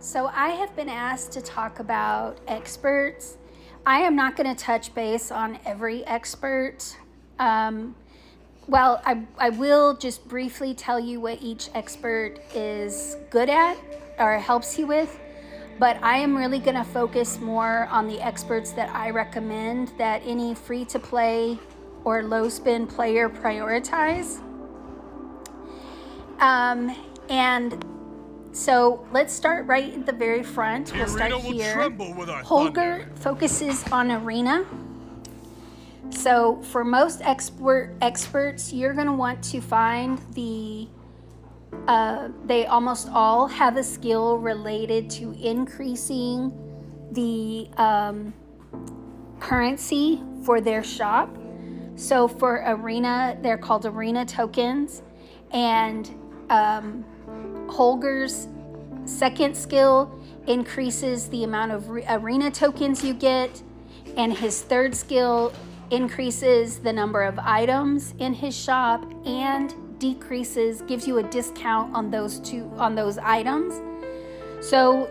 So I have been asked to talk about experts. I am not going to touch base on every expert. I will just briefly tell you what each expert is good at or helps you with, but I am really going to focus more on the experts that I recommend that any free-to-play or low-spin player prioritize. So let's start right at the very front. We'll start here. Holger focuses on arena. So for most experts, you're going to want to find they almost all have a skill related to increasing the currency for their shop. So for arena, they're called arena tokens, and Holger's second skill increases the amount of arena tokens you get, and his third skill increases the number of items in his shop and gives you a discount on those items. So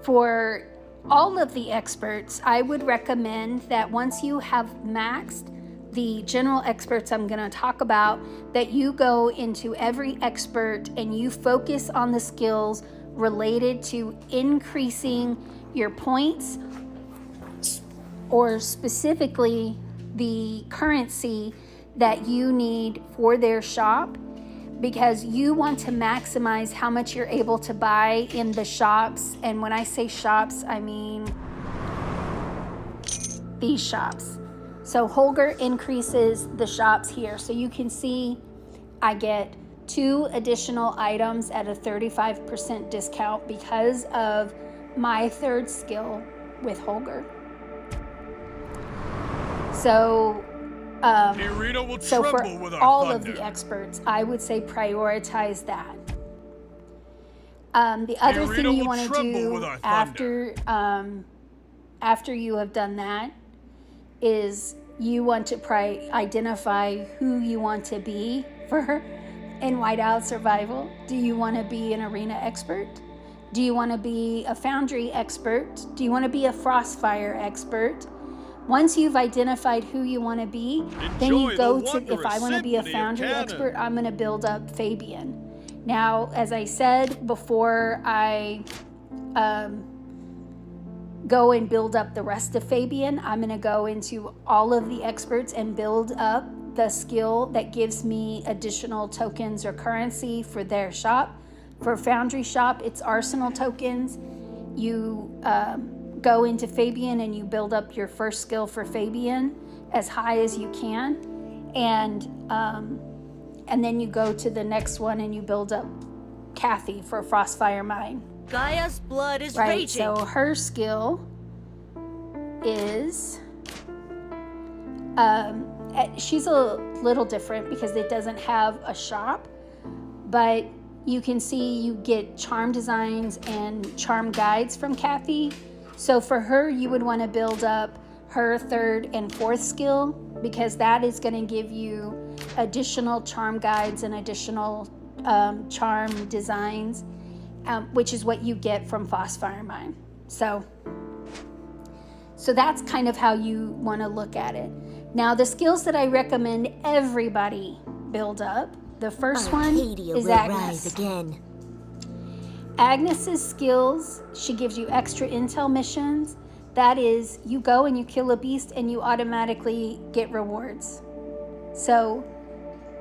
for all of the experts, I would recommend that once you have maxed the general experts I'm going to talk about, that you go into every expert and you focus on the skills related to increasing your points, or specifically the currency that you need for their shop, because you want to maximize how much you're able to buy in the shops. And when I say shops, I mean these shops. So Holger increases the shops here. So you can see I get 2 additional items at a 35% discount because of my third skill with Holger. So for all of the experts, I would say prioritize that. The other thing you want to do after you have done that is you want to identify who you want to be in Whiteout Survival. Do you want to be an arena expert? Do you want to be a foundry expert? Do you want to be a Frostfire expert? Once you've identified who you want to be, then you go to, if I want to be a foundry expert, I'm going to build up Fabian. Now, as I said before, I go and build up the rest of Fabian, I'm going to go into all of the experts and build up the skill that gives me additional tokens or currency for their shop. For Foundry shop, it's arsenal tokens. You go into Fabian and you build up your first skill for Fabian as high as you can, and then you go to the next one and you build up Kathy for Frostfire Mine. Gaia's blood is raging. So her skill is, she's a little different because it doesn't have a shop, but you can see you get charm designs and charm guides from Kathy. So for her, you would want to build up her third and fourth skill, because that is going to give you additional charm guides and additional charm designs, which is what you get from Frostfire Mine. So that's kind of how you want to look at it. Now, the skills that I recommend everybody build up, the first one is Agnes. Agnes's skills, she gives you extra intel missions. That is, you go and you kill a beast and you automatically get rewards. So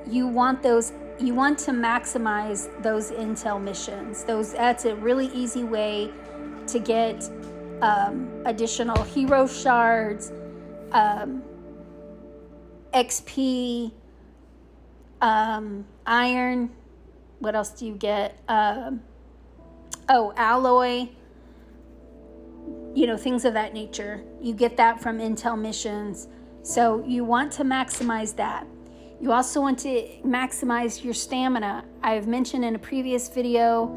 you want to maximize those intel missions. That's a really easy way to get additional hero shards, XP, iron. What else do you get? Alloy. Things of that nature. You get that from intel missions. So you want to maximize that. You also want to maximize your stamina. I've mentioned in a previous video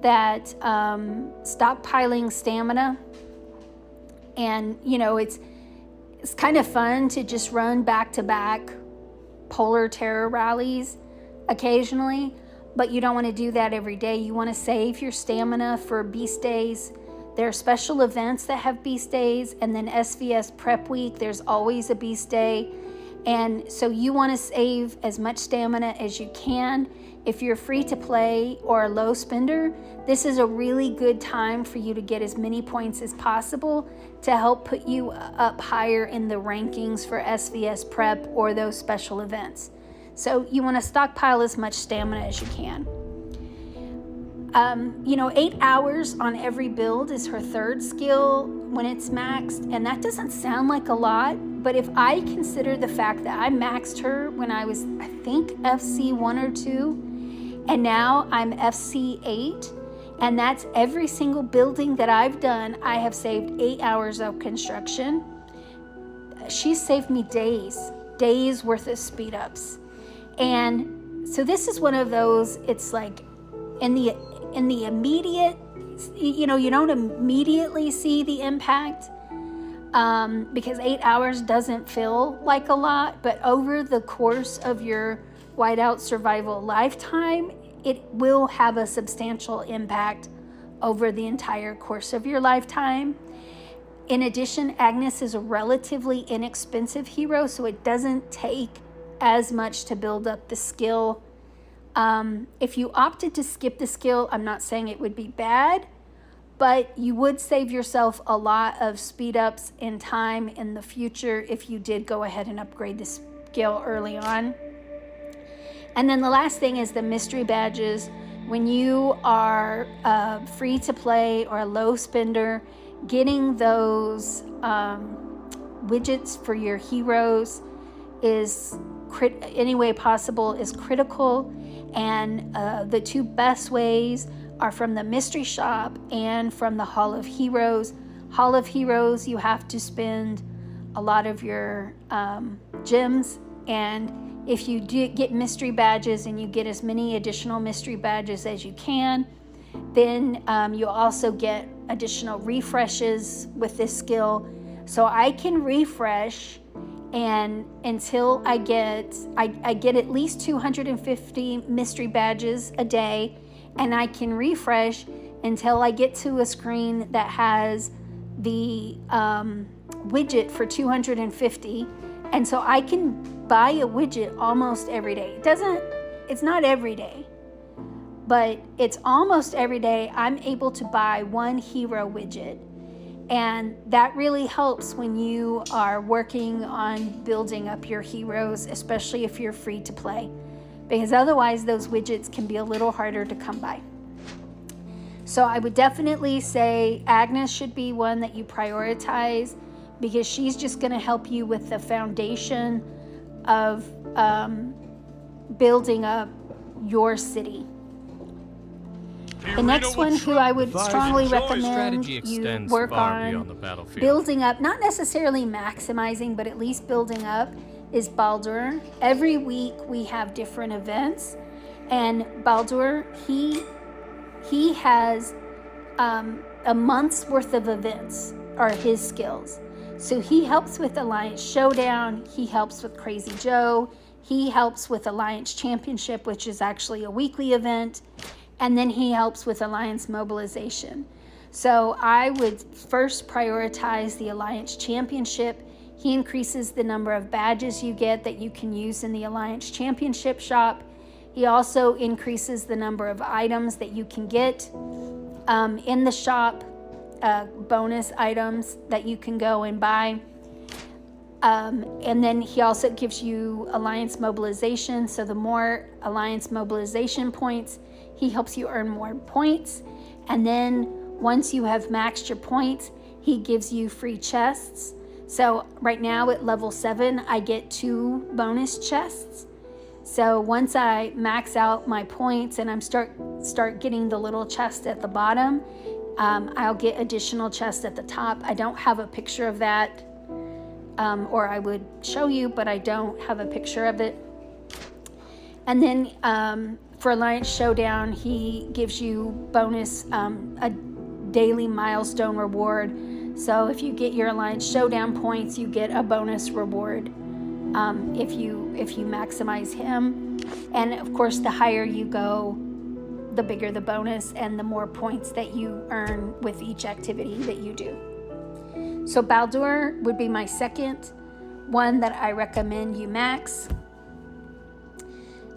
that stockpiling stamina, and it's kind of fun to just run back-to-back polar terror rallies occasionally, but you don't want to do that every day. You want to save your stamina for beast days. There are special events that have beast days, and then SVS prep week, there's always a beast day. And so you want to save as much stamina as you can. If you're free to play or a low spender, this is a really good time for you to get as many points as possible to help put you up higher in the rankings for SVS prep or those special events. So you want to stockpile as much stamina as you can. 8 hours on every build is her third skill when it's maxed, and that doesn't sound like a lot, but if I consider the fact that I maxed her when I was, I think, FC 1 or 2, and now I'm FC 8, and that's every single building that I've done, I have saved 8 hours of construction. She's saved me days worth of speed ups. And so this is one of those, it's like in the immediate, you don't immediately see the impact because 8 hours doesn't feel like a lot, but over the course of your Whiteout survival lifetime, it will have a substantial impact over the entire course of your lifetime. In addition, Agnes is a relatively inexpensive hero, so it doesn't take as much to build up the skill. If you opted to skip the skill, I'm not saying it would be bad, but you would save yourself a lot of speed ups in time in the future if you did go ahead and upgrade the skill early on. And then the last thing is the mystery badges. When you are free to play or a low spender, getting those widgets for your heroes is any way possible is critical. And the two best ways are from the mystery shop and from the Hall of Heroes. Hall of Heroes, you have to spend a lot of your gems, and if you do get mystery badges and you get as many additional mystery badges as you can, then you also get additional refreshes with this skill. So I can refresh, and until I get at least 250 mystery badges a day, and I can refresh until I get to a screen that has the widget for 250. And so I can buy a widget almost every day. It's not every day, but it's almost every day I'm able to buy one hero widget. And that really helps when you are working on building up your heroes, especially if you're free to play, because otherwise those widgets can be a little harder to come by. So I would definitely say Agnes should be one that you prioritize, because she's just going to help you with the foundation of building up your city. The next one who I would strongly recommend you work on building up, not necessarily maximizing, but at least building up, is Baldur. Every week we have different events, and Baldur, he has a month's worth of events are his skills. So he helps with Alliance Showdown, he helps with Crazy Joe, he helps with Alliance Championship, which is actually a weekly event, and then he helps with Alliance Mobilization. So I would first prioritize the Alliance Championship. He increases the number of badges you get that you can use in the Alliance Championship shop. He also increases the number of items that you can get in the shop, bonus items that you can go and buy. And then he also gives you Alliance Mobilization. So the more Alliance Mobilization points, he helps you earn more points. And then once you have maxed your points, he gives you free chests. So right now at level 7, I get 2 bonus chests. So once I max out my points and I'm start getting the little chest at the bottom, I'll get additional chests at the top. I don't have a picture of that, or I would show you, but I don't have a picture of it. And then for Alliance Showdown, he gives you bonus, a daily milestone reward. So if you get your Alliance Showdown points, you get a bonus reward if you maximize him. And of course, the higher you go the bigger the bonus and the more points that you earn with each activity that you do. So Baldur would be my second one that I recommend you max.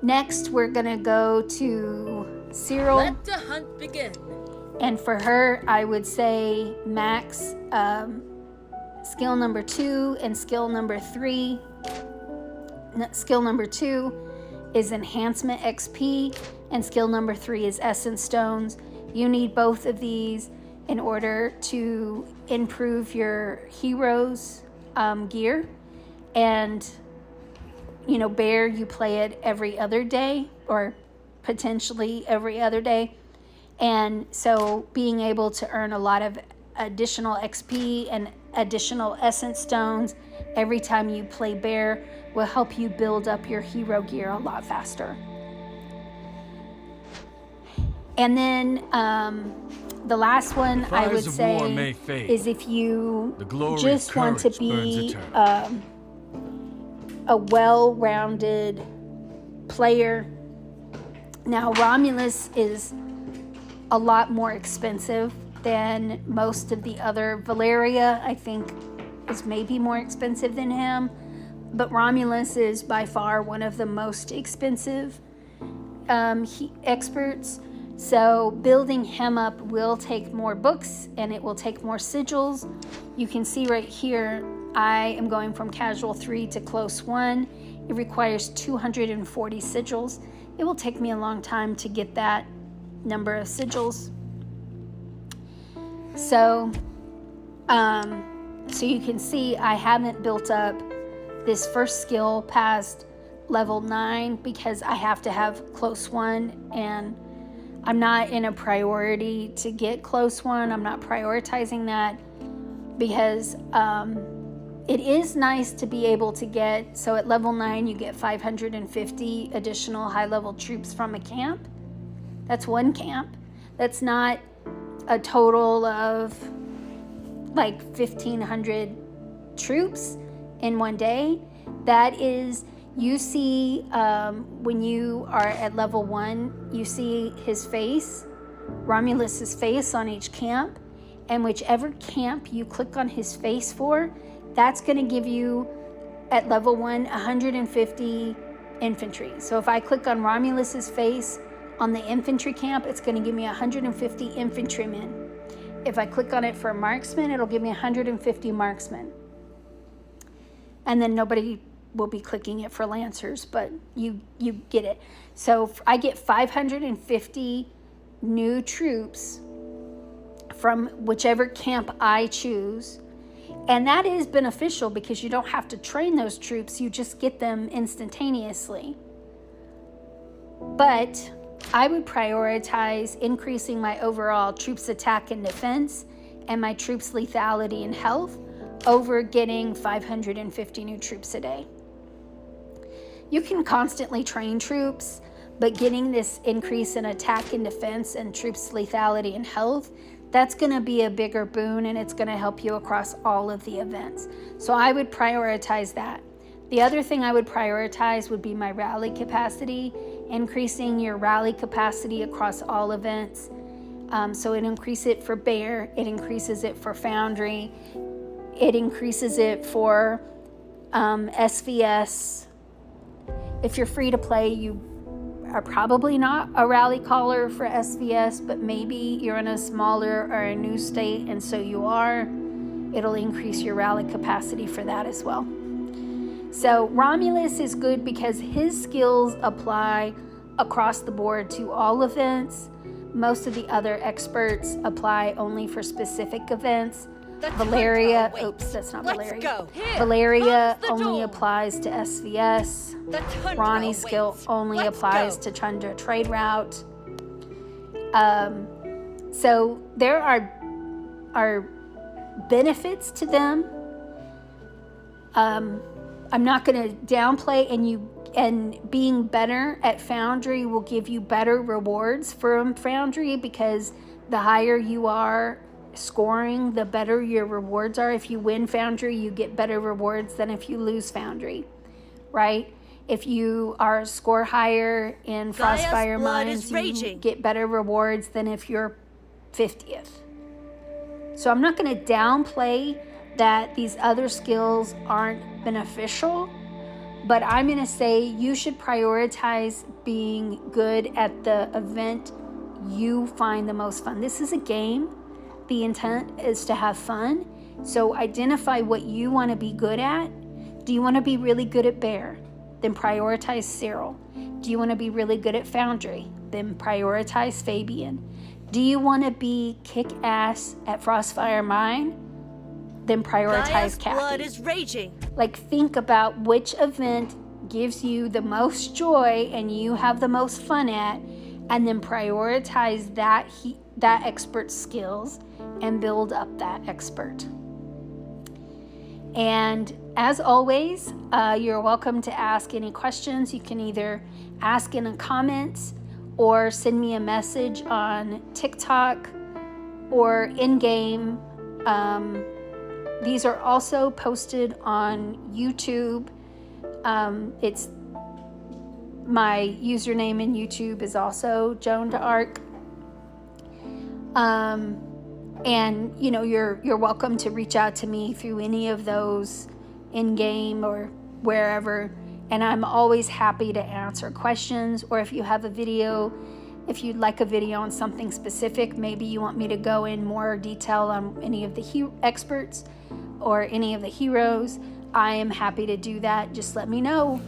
Next, we're going to go to Cyril. Let the hunt begin. And for her, I would say max skill number 2 and skill number 3. Skill number 2 is enhancement XP, and skill number 3 is essence stones. You need both of these in order to improve your hero's gear. And bear, you play it every other day or potentially every other day. And so being able to earn a lot of additional XP and additional essence stones every time you play bear will help you build up your hero gear a lot faster. And then the last one I would say is if you just want to be a well-rounded player. Now, Romulus is a lot more expensive than most of the other. Valeria, I think, is maybe more expensive than him, but Romulus is by far one of the most expensive experts. So building him up will take more books and it will take more sigils. You can see right here, I am going from casual 3 to close 1. It requires 240 sigils. It will take me a long time to get that number of sigils. So you can see I haven't built up this first skill past level 9 because I have to have close 1, and I'm not in a priority to get close 1. I'm not prioritizing that because it is nice to be able to get, so at level 9 you get 550 additional high level troops from a camp. That's one camp. That's not a total of like 1,500 troops in one day. That is, you see when you are at level 1, you see his face, Romulus's face on each camp, and whichever camp you click on his face for, that's going to give you at level 1 150 infantry. So if I click on Romulus's face on the infantry camp, it's going to give me 150 infantrymen. If I click on it for marksmen, it'll give me 150 marksmen. And then nobody will be clicking it for lancers, but you get it. So I get 550 new troops from whichever camp I choose. And that is beneficial because you don't have to train those troops, you just get them instantaneously. But I would prioritize increasing my overall troops attack and defense and my troops lethality and health over getting 550 new troops a day. You can constantly train troops, but getting this increase in attack and defense and troops lethality and health, that's going to be a bigger boon, and it's going to help you across all of the events. So I would prioritize that. The other thing I would prioritize would be my rally capacity, increasing your rally capacity across all events. So it increases it for Bear, it increases it for Foundry, it increases it for SVS. If you're free to play, you are probably not a rally caller for SVS, but maybe you're in a smaller or a new state, and so you are. It'll increase your rally capacity for that as well. So Romulus is good because his skills apply across the board to all events. Most of the other experts apply only for specific events. Valeria, that's not Valeria. Valeria only applies to SVS. Ronnie's skill only applies to Tundra Trade Route. So there are benefits to them. I'm not going to downplay, and being better at Foundry will give you better rewards from Foundry, because the higher you are scoring, the better your rewards are. If you win Foundry, you get better rewards than if you lose Foundry, right? If you are score higher in Frostfire blood Mines, is you raging. get better rewards than if you're 50th. So I'm not going to downplay that these other skills aren't beneficial, but I'm going to say you should prioritize being good at the event you find the most fun. This is a game. The intent is to have fun. So identify what you want to be good at. Do you want to be really good at Bear? Then prioritize Cyril. Do you want to be really good at Foundry? Then prioritize Fabian. Do you want to be kick-ass at Frostfire Mine? Then prioritize Kathy. Blood is raging. Like, think about which event gives you the most joy and you have the most fun at, and then prioritize that expert's skills and build up that expert. And as always, you're welcome to ask any questions. You can either ask in the comments or send me a message on TikTok or in-game. These are also posted on YouTube. It's my username in YouTube is also Joan d'Arc. And you know, you're welcome to reach out to me through any of those in-game or wherever, and I'm always happy to answer questions. Or if you have a video, if you'd like a video on something specific, maybe you want me to go in more detail on any of the experts or any of the heroes, I am happy to do that. Just let me know.